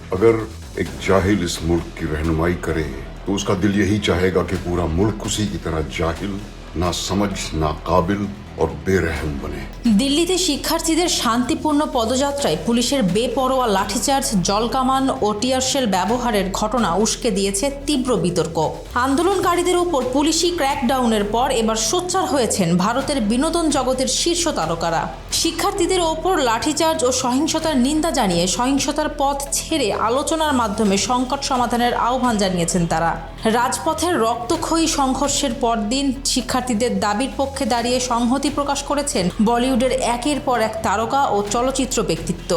अगर एक जाहिल इस मुल्क की रहनुमाई करे तो उसका दिल यही चाहेगा कि पूरा मुल्क उसी की तरह जाहिल, ना समझ, ना काबिल और बेरहम बने। দিল্লিতে শিক্ষার্থীদের শান্তিপূর্ণ পদযাত্রায় পুলিশের বেপরোয়া লাঠিচার্জ, জলকামান ও টিয়ারশেল ব্যবহারের ঘটনা উস্কে দিয়েছে তীব্র বিতর্ক। আন্দোলনকারীদের উপর পুলিশি ক্র্যাকডাউনের পর এবার সোচ্চার হয়েছেন ভারতের বিনোদন জগতের শীর্ষ তারকারা। শিক্ষার্থীদের ওপর লাঠিচার্জ ও সহিংসতার নিন্দা জানিয়ে সহিংসতার পথ ছেড়ে আলোচনার মাধ্যমে সংকট সমাধানের আহ্বান জানিয়েছেন তারা। রাজপথের রক্তক্ষয়ী সংঘর্ষের পরদিন শিক্ষার্থীদের দাবির পক্ষে দাঁড়িয়ে সংহতি প্রকাশ করেছেন বলিউডের একের পর এক তারকা ও চলচ্চিত্র ব্যক্তিত্ব।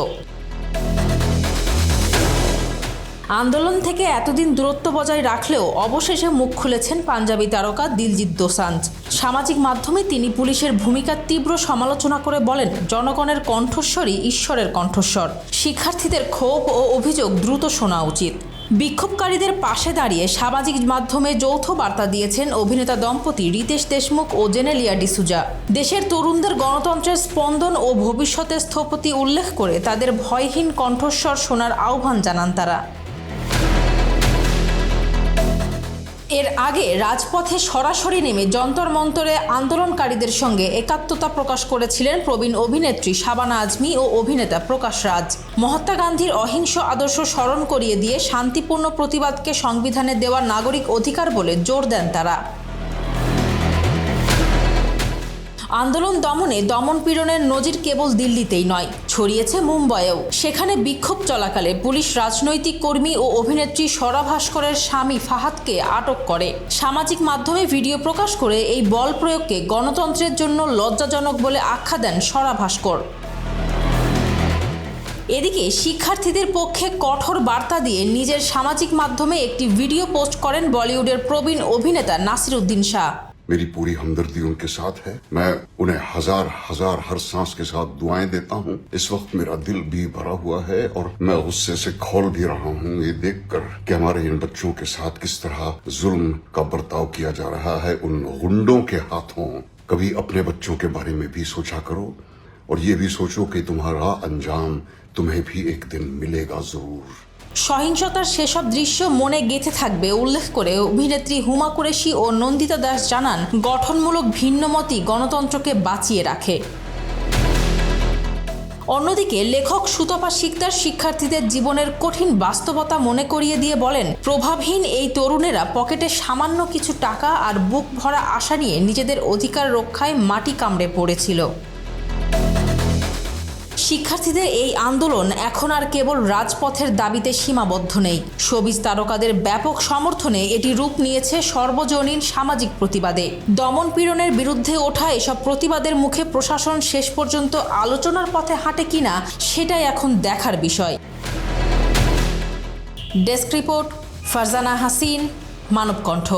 আন্দোলন থেকে এতদিন দূরত্ব বজায় রাখলেও অবশেষে মুখ খুলেছেন পাঞ্জাবি তারকা দিলজিৎ দোসাঞ্জ। সামাজিক মাধ্যমে তিনি পুলিশের ভূমিকার তীব্র সমালোচনা করে বলেন, জনগণের কণ্ঠস্বরই ঈশ্বরের কণ্ঠস্বর। শিক্ষার্থীদের ক্ষোভ ও অভিযোগ দ্রুত শোনা উচিত। বিক্ষোভকারীদের পাশে দাঁড়িয়ে সামাজিক মাধ্যমে যৌথ বার্তা দিয়েছেন অভিনেতা দম্পতি রিতেশ দেশমুখ ও জেনেলিয়া ডিসুজা। দেশের তরুণদের গণতন্ত্রের স্পন্দন ও ভবিষ্যতের স্থপতি উল্লেখ করে তাদের ভয়হীন কণ্ঠস্বর শোনার আহ্বান জানান তারা। এর আগে রাজপথে সরাসরি নেমে যন্তর মন্তরে আন্দোলনকারীদের সঙ্গে একাত্মতা প্রকাশ করেছিলেন প্রবীণ অভিনেত্রী শাবানা আজমি ও অভিনেতা প্রকাশ রাজ। মহাত্মা গান্ধীর অহিংস আদর্শ স্মরণ করিয়ে দিয়ে শান্তিপূর্ণ প্রতিবাদকে সংবিধানে দেওয়া নাগরিক অধিকার বলে জোর দেন তারা। আন্দোলন দমনে দমনপীড়নের নজির কেবল দিল্লিতেই নয়, ছড়িয়েছে মুম্বাইয়েও। সেখানে বিক্ষোভ চলাকালে পুলিশ রাজনৈতিক কর্মী ও অভিনেত্রী স্বরা ভাস্করের স্বামী ফাহাদকে আটক করে। সামাজিক মাধ্যমে ভিডিও প্রকাশ করে এই বল প্রয়োগকে গণতন্ত্রের জন্য লজ্জাজনক বলে আখ্যা দেন স্বরা ভাস্কর। এদিকে শিক্ষার্থীদের পক্ষে কঠোর বার্তা দিয়ে নিজের সামাজিক মাধ্যমে একটি ভিডিও পোস্ট করেন বলিউডের প্রবীণ অভিনেতা নাসিরুদ্দিন শাহ। मेरी पूरी हमदर्दी उनके साथ है। मैं उन्हें हजार हजार हर सांस के साथ दुआएं देता हूँ। इस वक्त मेरा दिल भी भरा हुआ है और मैं गुस्से से खौल भी रहा हूँ ये देखकर कि हमारे इन बच्चों के साथ किस तरह जुल्म का बर्ताव किया जा रहा है उन गुंडों के हाथों। कभी अपने बच्चों के बारे में भी सोचा करो और ये भी सोचो कि तुम्हारा अंजाम तुम्हें भी एक दिन मिलेगा जरूर। সহিংসতার সেসব দৃশ্য মনে গেঁথে থাকবে উল্লেখ করে অভিনেত্রী হুমা কুরেশি ও নন্দিতা দাস জানান, গঠনমূলক ভিন্নমতই গণতন্ত্রকে বাঁচিয়ে রাখে। অন্যদিকে লেখক সুতপা শিকদার শিক্ষার্থীদের জীবনের কঠিন বাস্তবতা মনে করিয়ে দিয়ে বলেন, প্রভাবহীন এই তরুণেরা পকেটে সামান্য কিছু টাকা আর বুক ভরা আশা নিয়ে নিজেদের অধিকার রক্ষায় মাটি কামড়ে পড়েছিল। শিক্ষার্থীদের এই আন্দোলন এখন আর কেবল রাজপথের দাবিতে সীমাবদ্ধ নেই। শোবিজ তারকাদের ব্যাপক সমর্থনে এটি রূপ নিয়েছে সর্বজনীন সামাজিক প্রতিবাদে। দমনপীড়নের বিরুদ্ধে ওঠা এসব প্রতিবাদের মুখে প্রশাসন শেষ পর্যন্ত আলোচনার পথে হাঁটে কিনা সেটাই এখন দেখার বিষয়। Desk report, Farzana Hasin, Manabkantha.